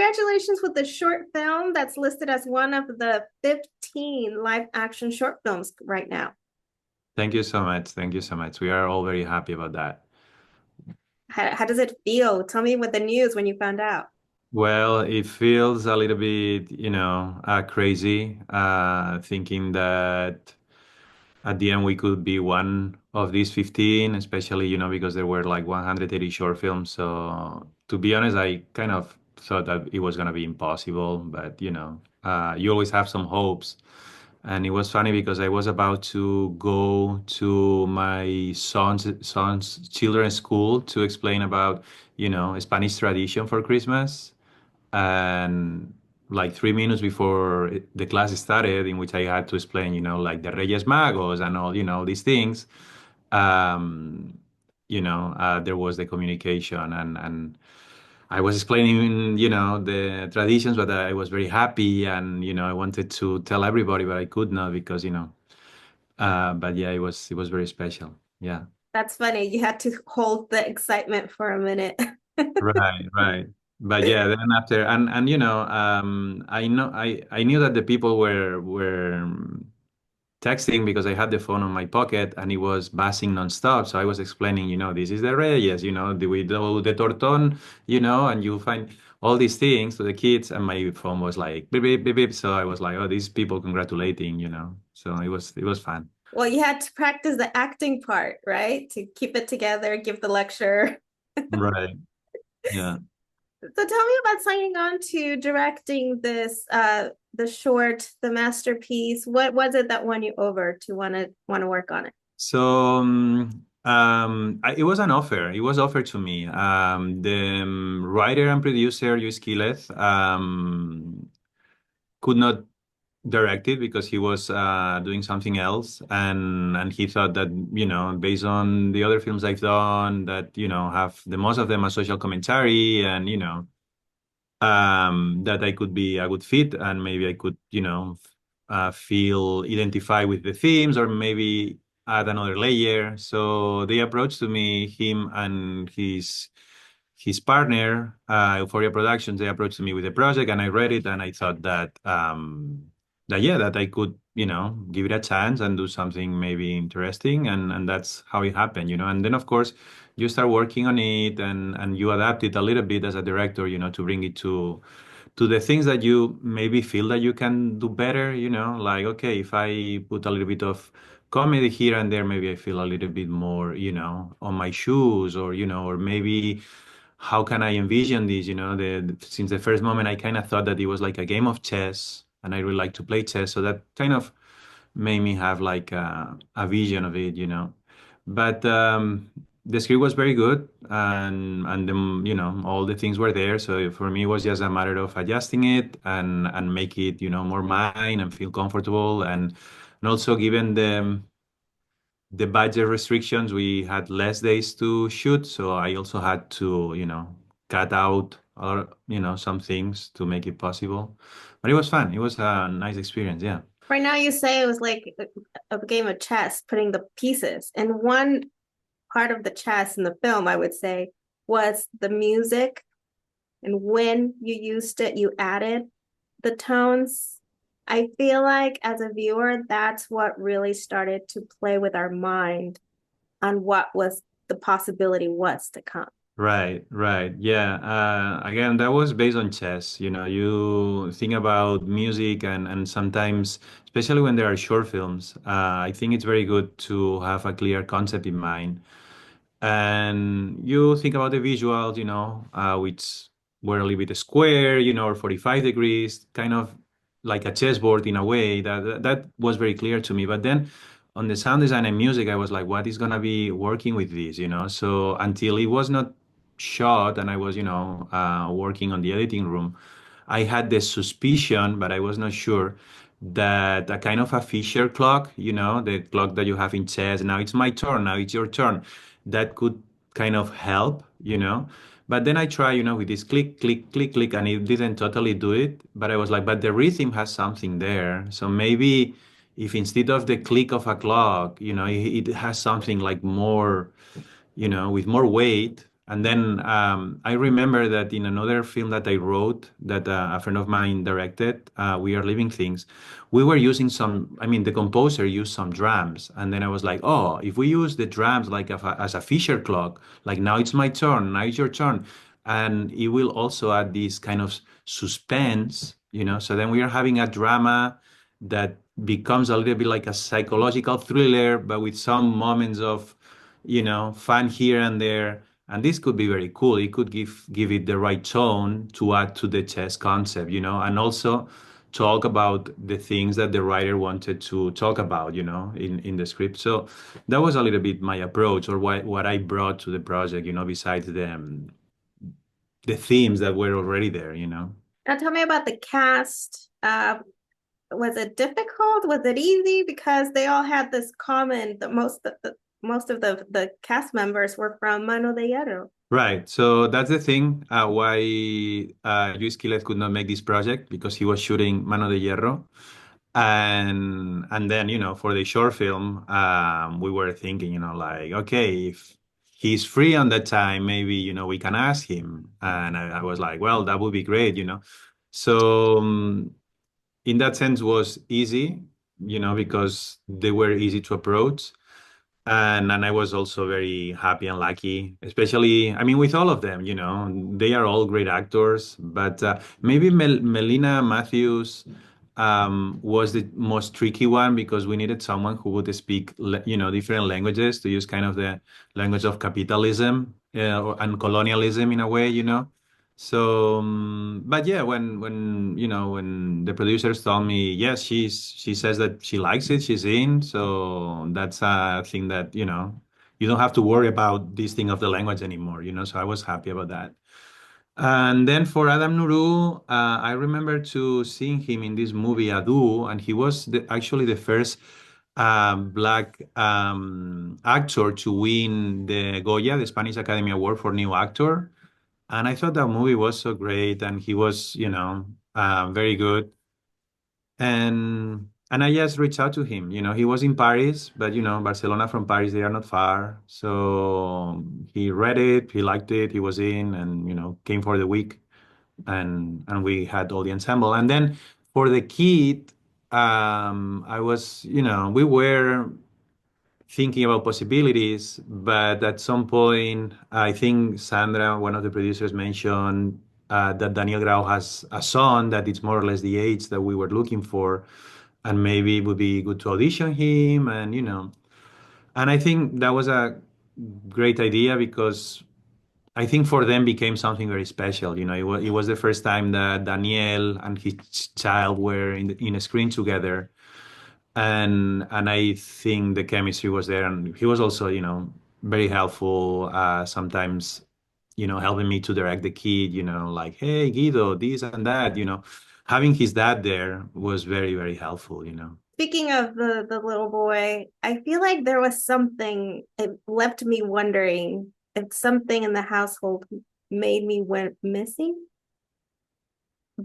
congratulations with the short film that's listed as one of the 15 live action short films right now. Thank you so much. Thank you so much. We are all very happy about that. How does it feel? Tell me what the news when you found out. Well, it feels a little bit, crazy, thinking that at the end we could be one of these 15, especially, because there were like 180 short films. So to be honest, I kind of thought that it was going to be impossible, but, you always have some hopes. And it was funny because I was about to go to my son's children's school to explain about, Spanish tradition for Christmas. And like 3 minutes before the class started, in which I had to explain, like the Reyes Magos and all, these things, um, there was the communication and I was explaining, the traditions, but I was very happy and, I wanted to tell everybody, but I could not because, but yeah, it was very special. Yeah. That's funny. You had to hold the excitement for a minute. Right, right. But yeah, then after and I knew that the people were texting because I had the phone on my pocket and it was buzzing nonstop. So I was explaining, this is the Reyes, we do the tortón, and you find all these things to the kids, and my phone was like beep beep beep beep. So I was like, oh, these people congratulating, So it was fun. Well, you had to practice the acting part, right? To keep it together, give the lecture. Right. Yeah. So tell me about signing on to directing this the short, the masterpiece. What was it that won you over to want to work on it? So it was an offer. It was offered to me. The writer and producer, QUILEZ, could not direct it because he was doing something else, and he thought that based on the other films I've done that have the most of them a social commentary and that I could be a good fit and maybe I could, feel identify with the themes or maybe add another layer. So they approached to me, him and his partner, Euphoria Productions. They approached me with the project, and I read it, and I thought that I could, give it a chance and do something maybe interesting, and that's how it happened, And then of course you start working on it and you adapt it a little bit as a director, to bring it to the things that you maybe feel that you can do better, like, okay, if I put a little bit of comedy here and there, maybe I feel a little bit more, on my shoes, or maybe how can I envision this, since the first moment I kind of thought that it was like a game of chess and I really like to play chess. So that kind of made me have like a vision of it, But the script was very good, and all the things were there. So for me, it was just a matter of adjusting it and make it more mine and feel comfortable, and also given the budget restrictions, we had less days to shoot, so I also had to cut out or some things to make it possible. But it was fun. It was a nice experience. Yeah. Right now, you say it was like a game of chess, putting the pieces. And one part of the chess in the film, I would say, was the music. And when you used it, you added the tones. I feel like as a viewer, that's what really started to play with our mind on what was the possibility was to come. Right, right. Yeah. Again, that was based on chess. You think about music and sometimes, especially when there are short films, I think it's very good to have a clear concept in mind. And you think about the visuals, which were a little bit square, or 45 degrees, kind of like a chessboard in a way. That was very clear to me. But then on the sound design and music, I was like, what is gonna be working with this, So until it was not shot and I was, working on the editing room, I had the suspicion, but I was not sure that a kind of a Fisher clock, the clock that you have in chess, now it's my turn, now it's your turn, that could kind of help, But then I try, with this click, click, click, click, and it didn't totally do it. But I was like, but the rhythm has something there. So maybe if instead of the click of a clock, it has something like more, with more weight, And then I remember that in another film that I wrote that a friend of mine directed, We Are Living Things, we were using some, I mean, the composer used some drums. And then I was like, oh, if we use the drums like as a Fisher clock, like now it's my turn, now it's your turn. And it will also add this kind of suspense, you know. So then we are having a drama that becomes a little bit like a psychological thriller, but with some moments of, you know, fun here and there. And this could be very cool. It could give it the right tone to add to the chess concept, you know, and also talk about the things that the writer wanted to talk about, you know, in the script. So that was a little bit my approach, or what I brought to the project, you know, besides the themes that were already there, you know. Now tell me about the cast. Was it difficult? Was it easy? Because they all had this common, the most of the cast members were from Mano de Hierro. Right. So that's the thing why Luis Quilez could not make this project, because he was shooting Mano de Hierro. And then, you know, for the short film, we were thinking, you know, like, okay, if he's free on that time, maybe, you know, we can ask him. And I was like, well, that would be great, you know. So in that sense was easy, you know, because they were easy to approach. And I was also very happy and lucky, especially, I mean, with all of them, you know, they are all great actors, but maybe Melina Matthews was the most tricky one, because we needed someone who would speak, you know, different languages, to use kind of the language of capitalism and colonialism in a way, you know. So, but yeah, when you know, when the producers told me, yes, she says that she likes it, she's in. So that's a thing that, you know, you don't have to worry about this thing of the language anymore, you know. So I was happy about that. And then for Adam Nuru, I remember to seeing him in this movie Adu, and he was actually the first black actor to win the Goya, the Spanish Academy Award for New Actor. And I thought that movie was so great, and he was, you know, very good. And I just reached out to him. You know, he was in Paris, but you know, Barcelona from Paris, they are not far. So he read it, he liked it, he was in, and you know, came for the week, and we had all the ensemble. And then for the kid, I was, you know, we were thinking about possibilities, but at some point, I think Sandra, one of the producers, mentioned that Daniel Grau has a son that is more or less the age that we were looking for, and maybe it would be good to audition him, and you know, and I think that was a great idea, because I think for them became something very special. You know, it was the first time that Daniel and his child were in a screen together, and I think the chemistry was there, and he was also, you know, very helpful. Sometimes, you know, helping me to direct the kid. You know, like, hey, Guido, this and that. You know, having his dad there was very, very helpful. You know. Speaking of the little boy, I feel like there was something, it left me wondering if something in the household made me went missing,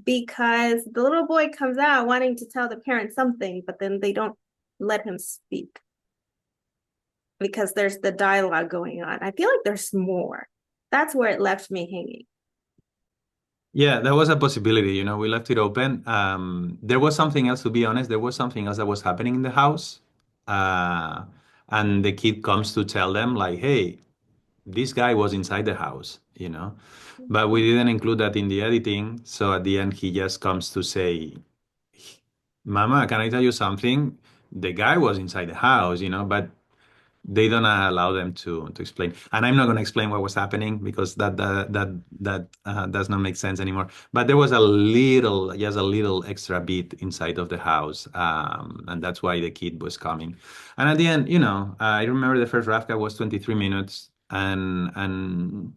because the little boy comes out wanting to tell the parents something, but then they don't let him speak because there's the dialogue going on. I feel like there's more. That's where it left me hanging. Yeah, that was a possibility. You know, we left it open. There was something else, to be honest. There was something else that was happening in the house. Uh, and the kid comes to tell them, like, hey, this guy was inside the house, you know. But we didn't include that in the editing. So at the end, he just comes to say, Mama, can I tell you something? The guy was inside the house, you know, but they don't allow them to explain. And I'm not going to explain what was happening, because that does not make sense anymore. But there was just a little extra bit inside of the house, and that's why the kid was coming. And at the end, you know, I remember the first Rafka was 23 minutes, and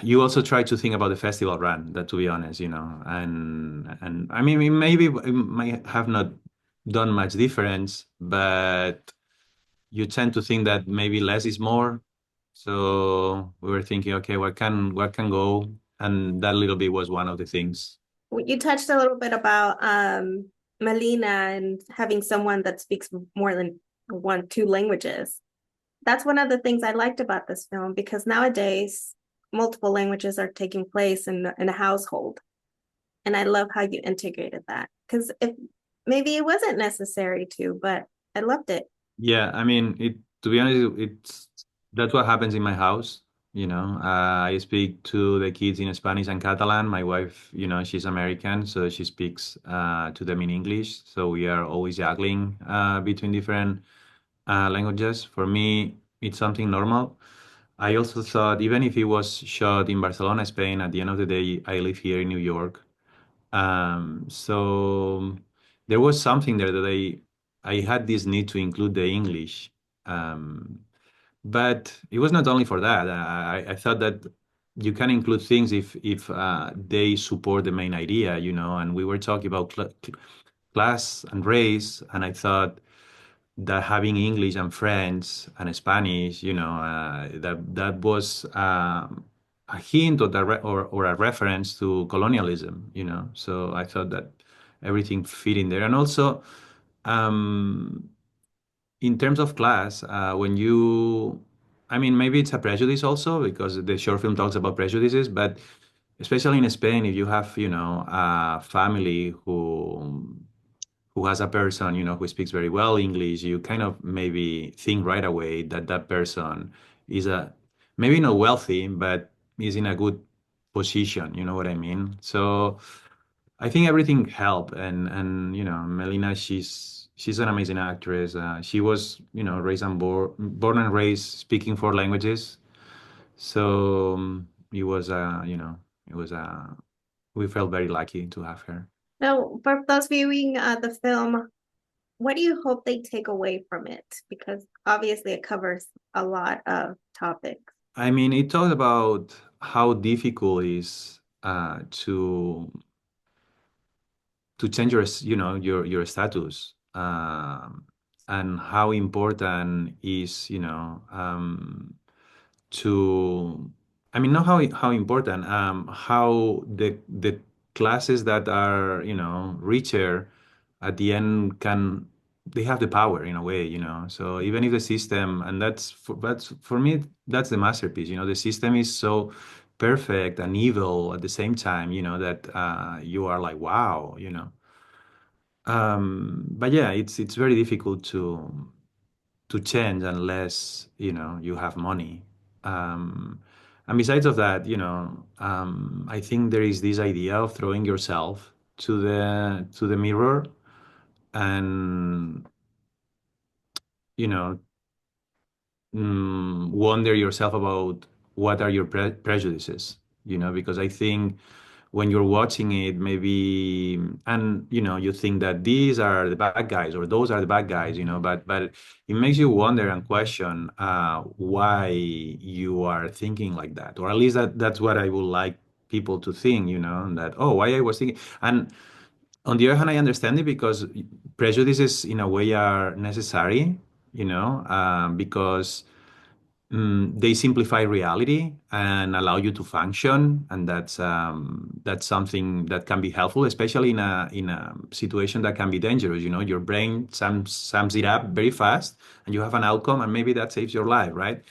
you also try to think about the festival run, that, to be honest, you know, and I mean, maybe it might have not done much difference, but you tend to think that maybe less is more. So we were thinking, okay, what can go? And that little bit was one of the things. You touched a little bit about Melina and having someone that speaks more than two languages. that's one of the things I liked about this film, because nowadays multiple languages are taking place in a household. And I love how you integrated that, because if maybe it wasn't necessary to, but I loved it. Yeah, I mean, to be honest, that's what happens in my house. I speak to the kids in Spanish and Catalan. My wife, she's American, so she speaks to them in English. So we are always juggling between different languages. For me, it's something normal. I also thought, even if it was shot in Barcelona, Spain, at the end of the day, I live here in New York. So there was something there that I had this need to include the English. Um, but it was not only for that. I thought that you can include things if they support the main idea, and we were talking about class and race, and I thought that having English and French and Spanish, that was a hint or a reference to colonialism, So I thought that everything fit in there. And also, um, in terms of class, I mean, maybe it's a prejudice also because the short film talks about prejudices, but especially in Spain, if you have, a family who has a person, who speaks very well English, you kind of maybe think right away that that person is maybe not wealthy, but is in a good position. You know what I mean? So I think everything helped, and Melina, she's an amazing actress. She was, raised and born and raised speaking four languages. So it was, it was we felt very lucky to have her. So, for those viewing the film, what do you hope they take away from it? Because obviously it covers a lot of topics. I mean, it talked about how difficult it is to change your status, and how important is to I mean, not how important, how the classes that are richer at the end they have the power in a way, so even if the system, and that's for me, that's the masterpiece, the system is so perfect and evil at the same time, that you are like, wow, but yeah, it's very difficult to change unless you have money. Um, and besides of that, I think there is this idea of throwing yourself to the mirror and you know wonder yourself about what are your prejudices. Because I think when you're watching it, maybe, and you think that these are the bad guys or those are the bad guys, but it makes you wonder and question why you are thinking like that, or at least that's what I would like people to think, that, oh, why I was thinking. And on the other hand, I understand it because prejudices in a way are necessary, because they simplify reality and allow you to function, and that's something that can be helpful, especially in a situation that can be dangerous. Your brain sums it up very fast, and you have an outcome, and maybe that saves your life, right?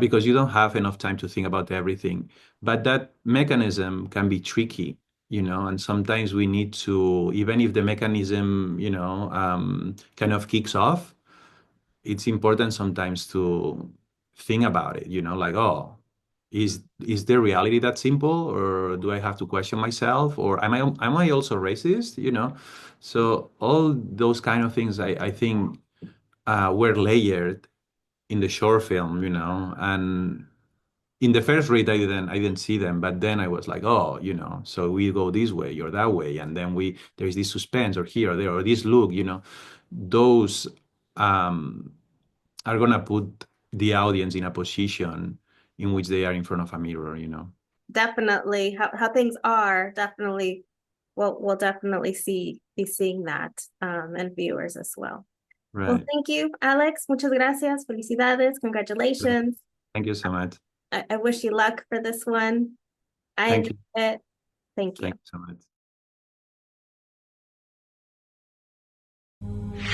Because you don't have enough time to think about everything. But that mechanism can be tricky, and sometimes we need to, even if the mechanism, kind of kicks off, it's important sometimes to think about it, like, oh, is the reality that simple, or do I have to question myself, or am I also racist? So all those kind of things, I think were layered in the short film, and in the first read I didn't see them, but then I was like, oh, so we go this way or that way, and then there's this suspense or here or there or this look, those um are gonna put the audience in a position in which they are in front of a mirror. Definitely, how things are definitely, we'll definitely be seeing that, and viewers as well. Well, Right. thank you, Alex. Muchas gracias. Felicidades. Congratulations. Thank you so much. I wish you luck for this one. I Thank enjoyed you. it. Thank you. Thank you so much.